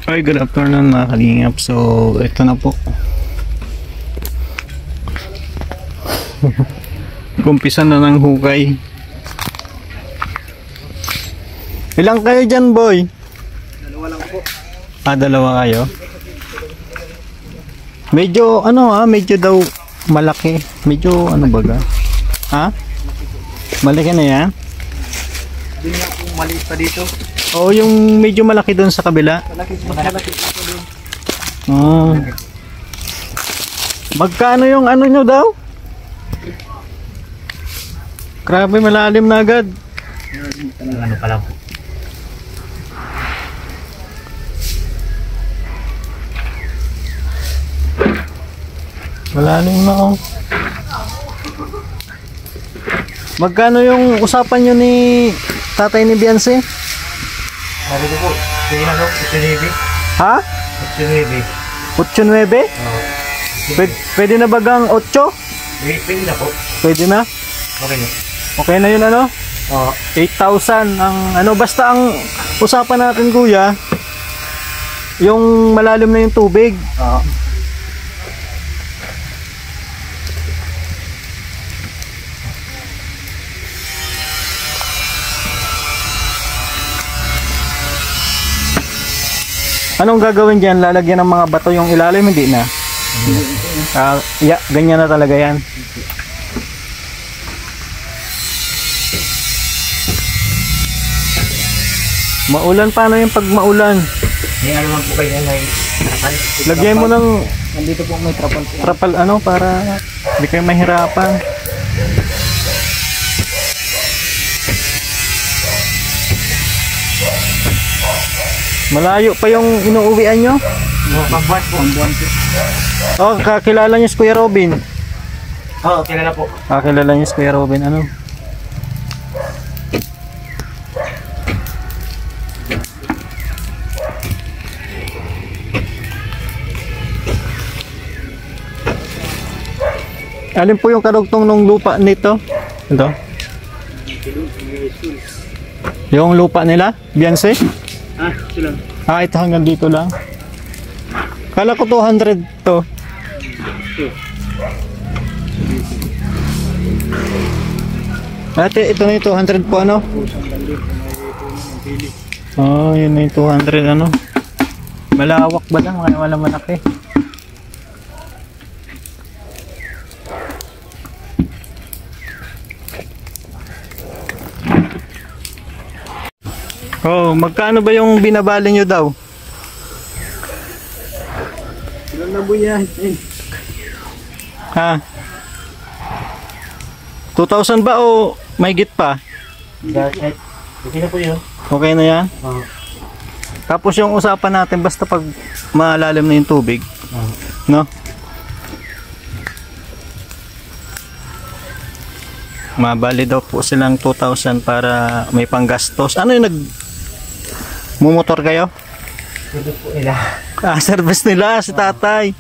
Hi, good afternoon mga kalingap. So, ito na po. Kumpisa na ng hukay. Ilang kayo dyan, boy? Dalawa lang po. Dalawa kayo? Medyo, medyo daw malaki. Medyo, baga? Malaki na yan? Hindi nga po maliit pa dito. Oo, yung medyo malaki doon sa kabila. Malaki pa doon. Magkano yung nyo daw? Grabe, malalim na agad. Ano pa lang po. Malalim na oh. Magkano yung usapan nyo ni tatay ni Beyonce? Sabi ko po, sige na daw, 8-9. Ha? 8-9. 8-9? Oo. Pwede na bagang 8? Pwede na po. Pwede na? Okay na. Okay na yun Oo. 8,000 ang basta ang usapan natin kuya, yung malalim na yung tubig. Oo. Anong gagawin dyan? Lalagyan ng mga bato yung ilalim? Hindi na? Ganyan na talaga yan. Maulan, paano yung pag maulan? May ano lang po kayo may trapal. Lagyan mo ng Nandito po may trapal po. trapal para hindi kayo mahirapan. Malayo pa yung inuuwian nyo? Pambuan po. Pambuan po. Oh, kakilala niyo si Kuya Robin? Oo, kilala po. Kakilala niyo si Kuya Robin, Alin po yung karugtong ng lupa nito? Ito? Yung lupa nila? Beyonce? Sila. Ito hanggang dito lang. Kala ko 200 to. Ate, ito na yung 200 po yun na yung 200 Malawak ba lang? Wala malaki. Magkano ba yung binabali nyo daw? Ilan na po yan? Ha? 2,000 ba o may git pa? Okay na po yun. Okay na yan? Oo. Tapos yung usapan natin basta pag malalim na yung tubig. No? Mabali daw po silang 2,000 para may panggastos. Ano yung mumotor kayo? Service po nila. Service nila si tatay.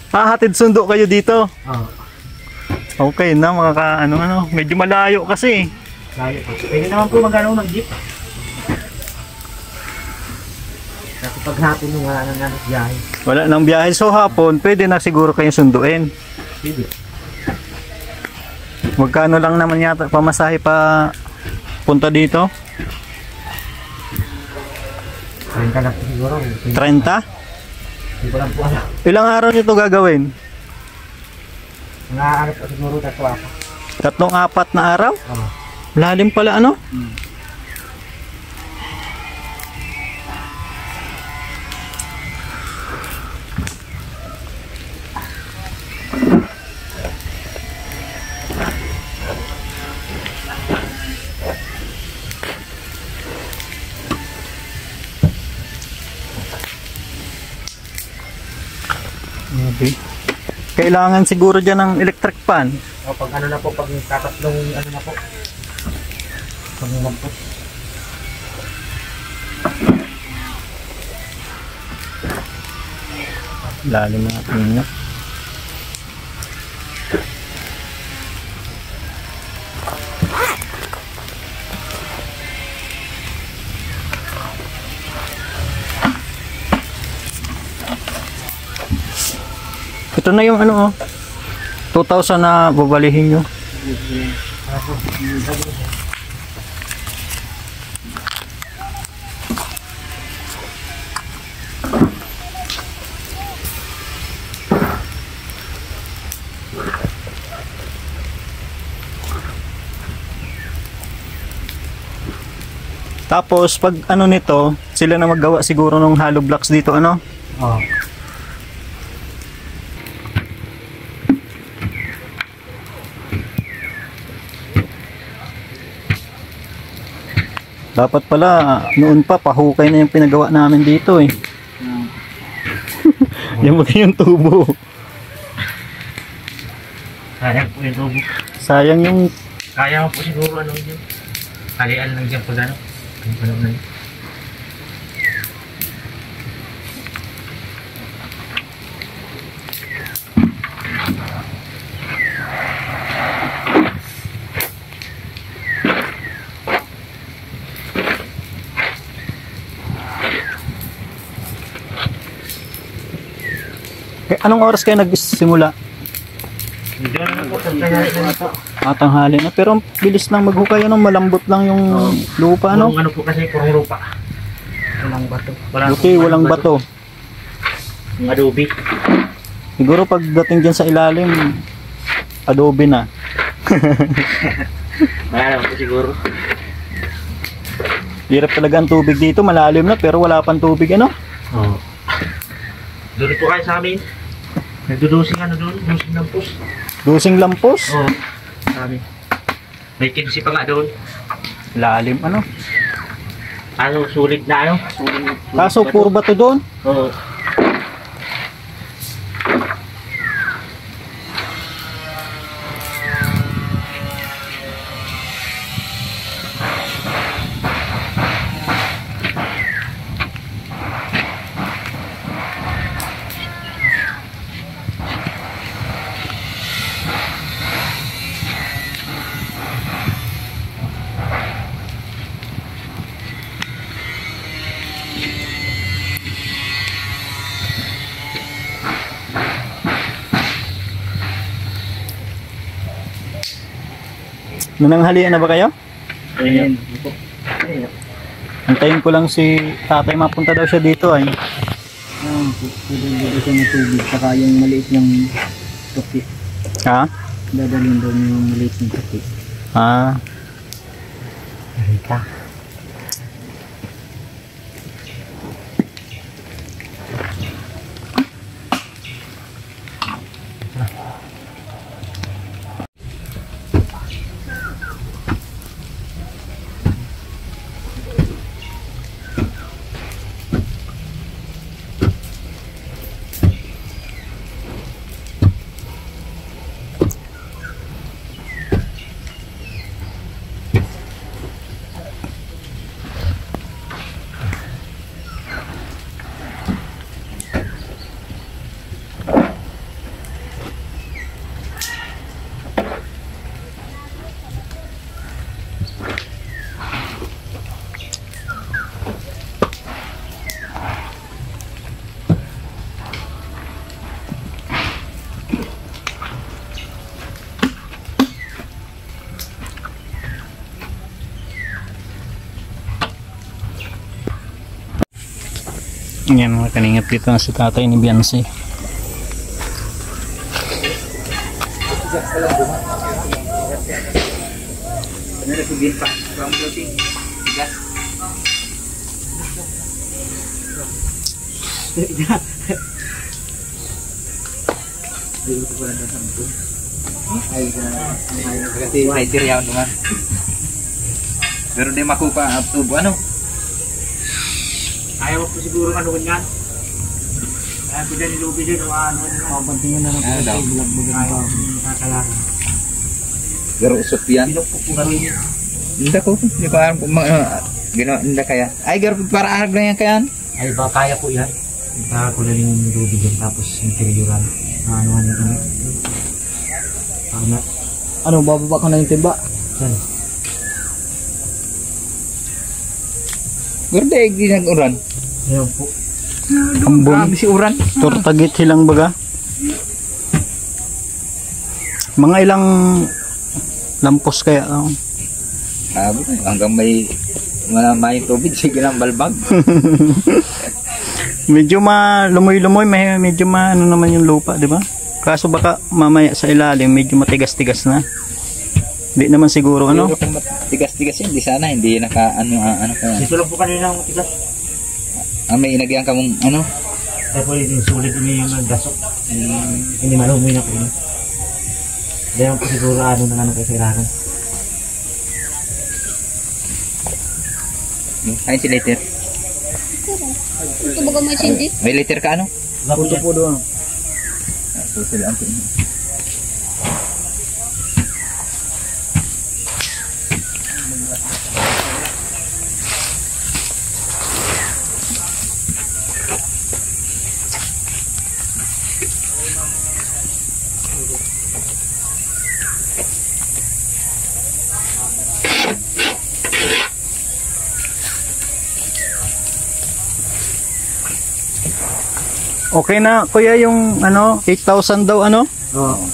Hatid sundo kayo dito. Oo. Okay na mga medyo malayo kasi. Layo po. Pwede naman po mag-ano ng jeep. Kasi pag hapon nung wala nang biyahe. Wala nang biyahe, so hapon pwede na siguro kayong sunduin. Pwede. Magkano lang naman yata pamasahe pa punta dito? 30 lang po siguro. 30? Hindi ko lang po alam. Ilang araw nyo ito gagawin? Mga ano po siguro dito ako. 3-4 na araw? Oo. Lalim pala Kailangan siguro dyan ng electric fan. O pag ano na po, pag tatatlong ano na po. Pag naman po. Lalim na natin yun. Ito na yung ano, oh. 2,000 na babalihin nyo. Tapos pag ano nito, sila na maggawa siguro ng hollow blocks dito, ano? Oo. Dapat pala noon pa pahukay na yung pinagawa namin dito eh. Yan ba yung tubo? Sayang po yung tubo. Sayang yung Kaya mo po siguro ano yun. Kalian lang dyan pag ano. Ano pa naman. anong oras kayo nagsimula? Hindi na po. Tanghali na po. Tanghali na. Pero ang bilis lang maghukay, ano, malambot lang yung lupa, ano? Purong ano po kasi, purong lupa. Walang bato. Buti, walang bato. Yung adobe. Siguro pagdating dyan sa ilalim, adobe na. Wala naman po siguro. Hirap talaga ang tubig dito, malalim na pero wala pang tubig, ano? Oo. Doon po kayo sa amin. Nagdudusing ano doon, dusing ng pus. Dusing lampos? Oo. Sabi. May kinsi pa nga doon. Lalim, ano? Ano, sulit na ano? Sulit Kaso puro bato doon. Oo. Nananghalian na ba kayo? Ayan. Antayin ko lang si tatay, mapunta daw siya dito ay. Dito siya ng tubig, saka yung maliit yung toki. Ha? Dadalhin doon yung maliit yung toki. Ah. Rita. Yan mga kaningap, dito na si tatay ni Biancy. Ano na si Binpa? From floating. Gas. Dito ko lang sa ito. Ay, kasi may tiryaw naman. Pero di makupa ang tubo, ano? Ayaw ko siguro ano ganyan. Ayaw ko dyan nilubi dyan, ano. Papantingin na lang po daw. Ayaw. Nakakalangan. Pero usap yan. Pinagpupugaroy niya. Hindi ko. Hindi ko alam kung ginawa. Hindi kaya. Ay, garo para arag na yan kaya. Ay ba, kaya po yan. Kaya ko lang yung nilubi dyan, tapos interior-an. Ano niya kami. Ano, bababa ka na yung timba? Yan. Garo dahil ginag-uran. Ayan po. Ambon. Grabe si uran. Tortagit silang baga. Mga ilang lampos kaya? Hanggang may tubig, sige lang balbag. Medyo lumoy-lumoy, medyo ano naman yung lupa, di ba? Kaso baka mamaya sa ilalim, medyo matigas-tigas na. Hindi naman siguro ano. Kung tigas-tigas yun, di sana, hindi ano kaya. Dito lang po kanina ang tigas. May inagyan ka mong ano? Kaya po yung sulit ini yung gasok. Hindi malumoy na po yun. Dahil po siguro ano na kayo sa irarong. Ayun si liter. Ito baga may sindi. May liter ka ano? Punto po doon. Susulaan ko. Okay na kuya yung ano 8,000 daw ano? Oo.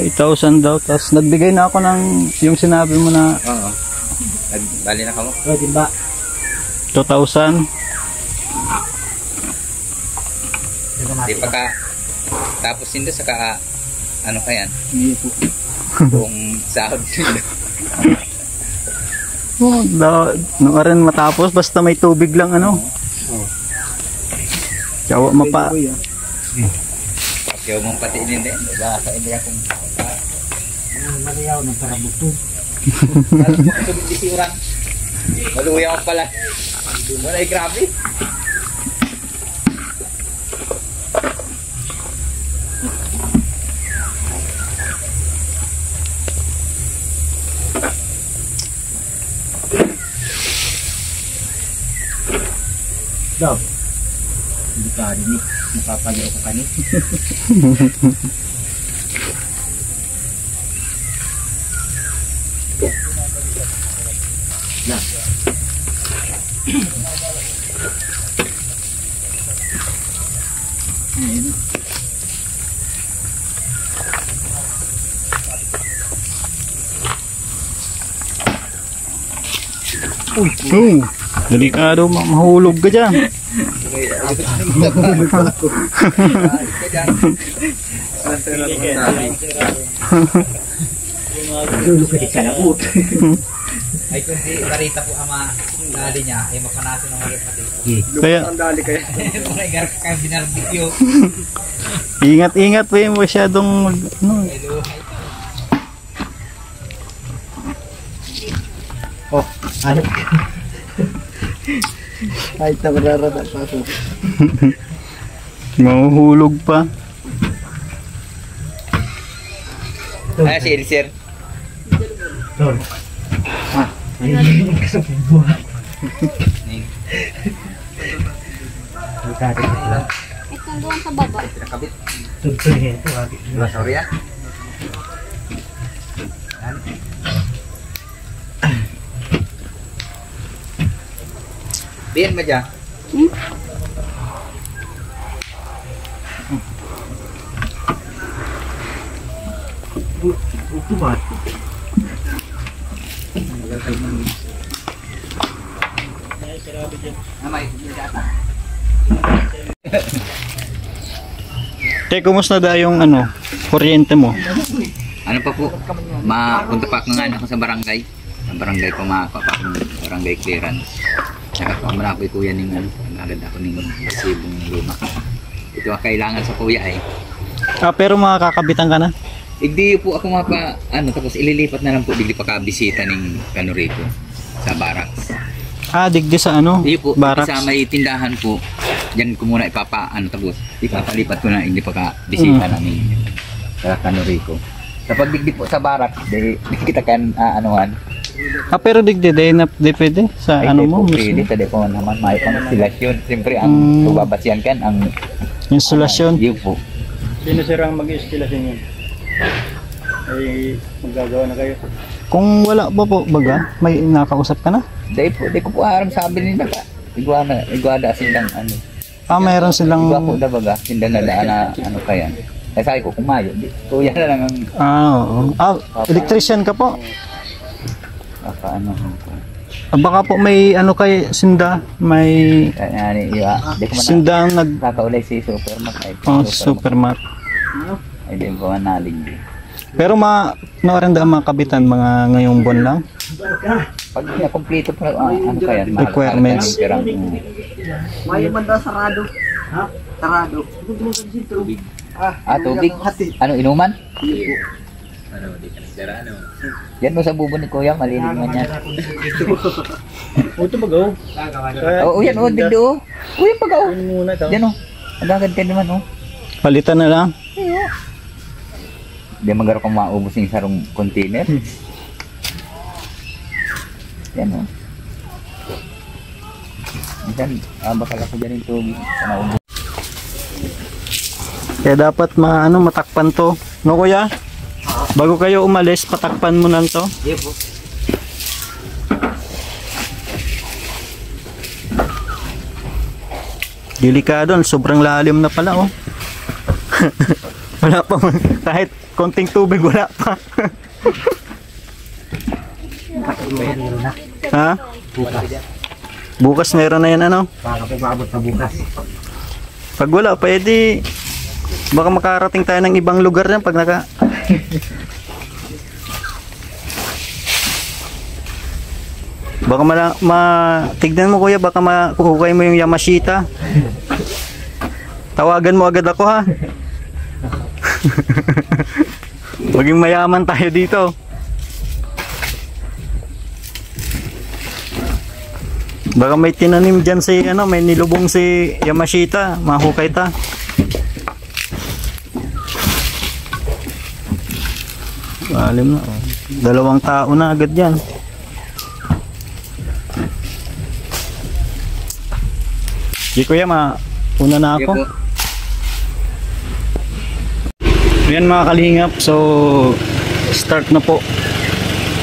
8,000 daw. Tapos nagbigay na ako ng yung sinabi mo na Oo. Bali na ka mo? Pwede ba? 2,000. Di pa ka. Tapos hindi saka ano ka yan? Hindi po. Buong sahod. Nung rin matapos basta may tubig lang ano. Jawa mapa. Kaya mong patiin din. Diba? Kain akong Maliyaw ng parabuto. tubig disiuran. Maluya mo pala. Wala ay grabe. Daw. Hindi ka rin eh. Mapapayaw ka kanin. Oh, delikado mahulog ka dyan. Dulo ka di ka labot. Ay kung di barita po ama dali niya ay mapanaso ng malit pati. Kaya Mga igar ka kang binarbecue. ingat-ingat po yung masyadong ano. Oh, ano? Kahit na mararada pa ako. Mahuhulog pa. Ah, si Elser. Tol. Ayun ka sa pugo. Nagkati ka lang. Ito doon sa baba. Nakabit. Tugtog ito. Sorry ah. Biyan mo dyan. Ito ba? Kumusta da yung ano, kuryente mo? Ano pa po? Mapunta pa ako nga ako sa barangay. Sa barangay ko pa akong barangay clearance. Nakakama na ako kuya ng ano. Agad ako ng resibong luma. Ito ang kailangan sa kuya eh. Pero makakabitan ka na? Hindi po ako tapos ililipat na lang po bigli pa kabisita ng Canorico sa barracks. Digdi sa ano? Hindi po, Barracks. sa may tindahan po. Diyan ko muna tapos ipapalipat ko na hindi pa kabisita namin sa Canorico. Kapag digdi po sa barracks, di kita kan anuhan. Pero digdi na pwede sa ano mo? Pwede sa depo naman may pang-instalasyon. Siyempre ang babasihan kan ang Instalasyon. yun po. Sino sir ang mag-instalasyon yun? Ay magagawa na kayo? Kung wala pa po baga, may nakausap ka na? Di ko po aram sabi nila ka. Iguada silang ano. Mayroon silang Igwa po da baga, hindi na daan na ano kaya. Eh sabi ko, kumayo. Kuya na lang ang Oo. Electrician ka po? ano. Baka po may ano kay Sinda, may Kaya di ko man Sinda ang kakaulay si Supermat. Ay, Supermat. Ay, di ko manalig. Pero nawarinda ang mga kabitan mga ngayong buwan lang. Pag na-complete pa, ano kaya? Requirements. May manda sarado. Ha? Sarado. Tubig. Tubig? Ano, inuman? Ano, di ka nagsara, ano? Yan mo sa bubo ni Kuya, malinig man yan. Ito bago. Yan digdo. Kuya, pag-o. Yan o. Agagad ka naman o. Palitan na lang. Di magaro kang maubos yung sarong container. Yan o. Minsan, bakal ako dyan yung tubig. Naubos. Kaya dapat matakpan to. No Kuya? Bago kayo umalis, patakpan mo lang to. Iya po. Delikado, sobrang lalim na pala oh. Wala pa kahit konting tubig wala pa. Ha? Bukas meron na yan ano? Baka po maabot na bukas. Pag wala pa edi baka makarating tayo ng ibang lugar yan pag naka baka tignan mo Kuya, baka makuhukay mo yung Yamashita. Tawagan mo agad ako ha. Maging mayaman tayo dito. Baka may tinanim dyan si may nilubong si Yamashita, mahukay ta. Alim na oh. 2 tao na agad yan. Di Kuya, una na ako. Yan mga kalingap, so start na po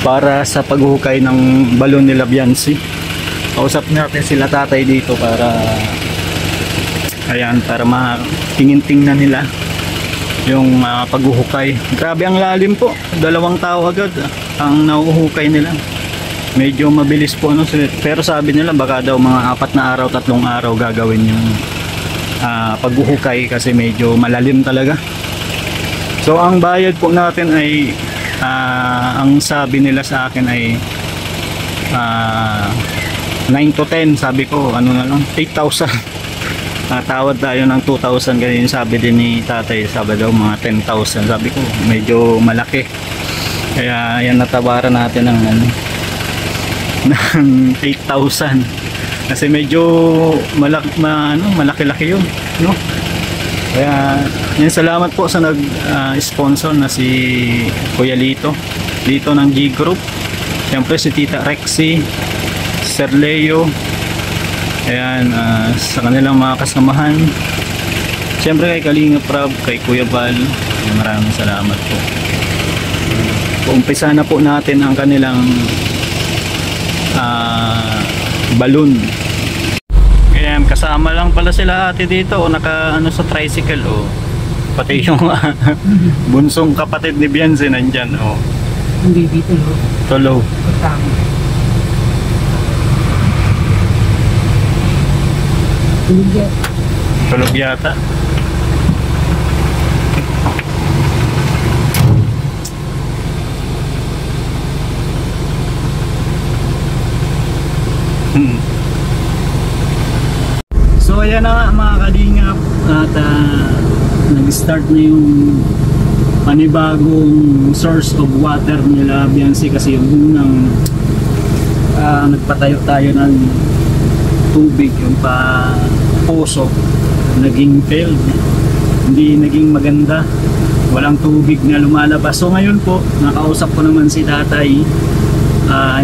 para sa paghuhukay ng balon nila Biancy. Kausap natin sila tatay dito para para matingin-tingnan nila yung paghuhukay. Grabe ang lalim po, 2 tao agad ang nauhukay nila. Medyo mabilis po pero sabi nila baka daw mga 4 na araw, 3 araw gagawin yung paghuhukay kasi medyo malalim talaga. So ang bayad po natin ay ang sabi nila sa akin ay 9 to 10, sabi ko ano na lang 8,000. Tawad tayo ng 2,000 ganyan sabi din ni tatay, sabi daw mga 10,000. Sabi ko medyo malaki, kaya yan natabaran natin ng ng 8,000 kasi medyo malaki-laki yun, no? Kaya yan, salamat po sa nag-sponsor na si Kuya Lito ng G Group, siyempre si Tita Rexy, Sir Leo, ayan, sa kanilang mga kasamahan, siyempre kay Kalinga Prab, kay Kuya Val, maraming salamat po. Umpisa na po natin ang kanilang balloon. Ayan, kasama lang pala sila ate dito o naka sa tricycle o pati yung bunsong kapatid ni Biancy nandyan o. Hindi dito no. Tolo. Tulog yata. So ayan na nga mga kalingap, at nag-start na yung panibagong source of water nila Biancy kasi yung unang nagpatayo tayo ng tubig, yung puso naging failed, hindi naging maganda, walang tubig na lumalabas. So ngayon po nakausap ko naman si tatay,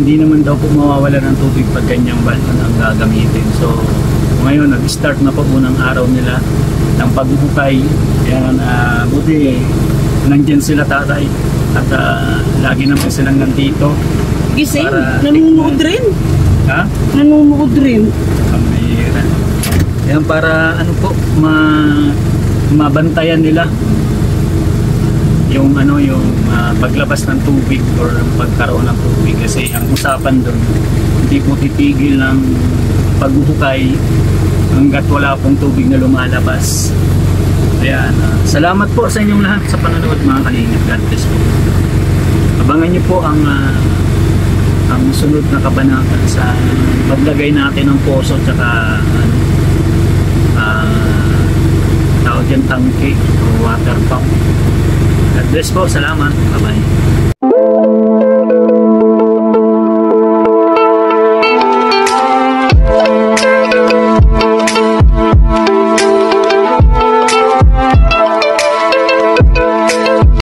hindi naman daw po mawawala ng tubig pag ganyang balon ang gagamitin. So ngayon nag-start na po unang araw nila ng paghuhukay. Yan, buti nandyan sila tatay at lagi naman silang nandito. Gising, nanonood rin. Ha? Nanonood rin. Yan para ano po mabantayan nila yung paglabas ng tubig or pagkaroon ng tubig, kasi ang usapan doon hindi po titigil ng paghuhukay hanggat wala pong tubig na lumalabas. Kaya salamat po sa inyong lahat sa panonood, mga kalingap. God bless po. Abangan niyo po ang sunod na kabanata sa paglagay natin ng poso tsaka tawag dyan, tangke o water pump. God bless po. Salamat. Bye bye.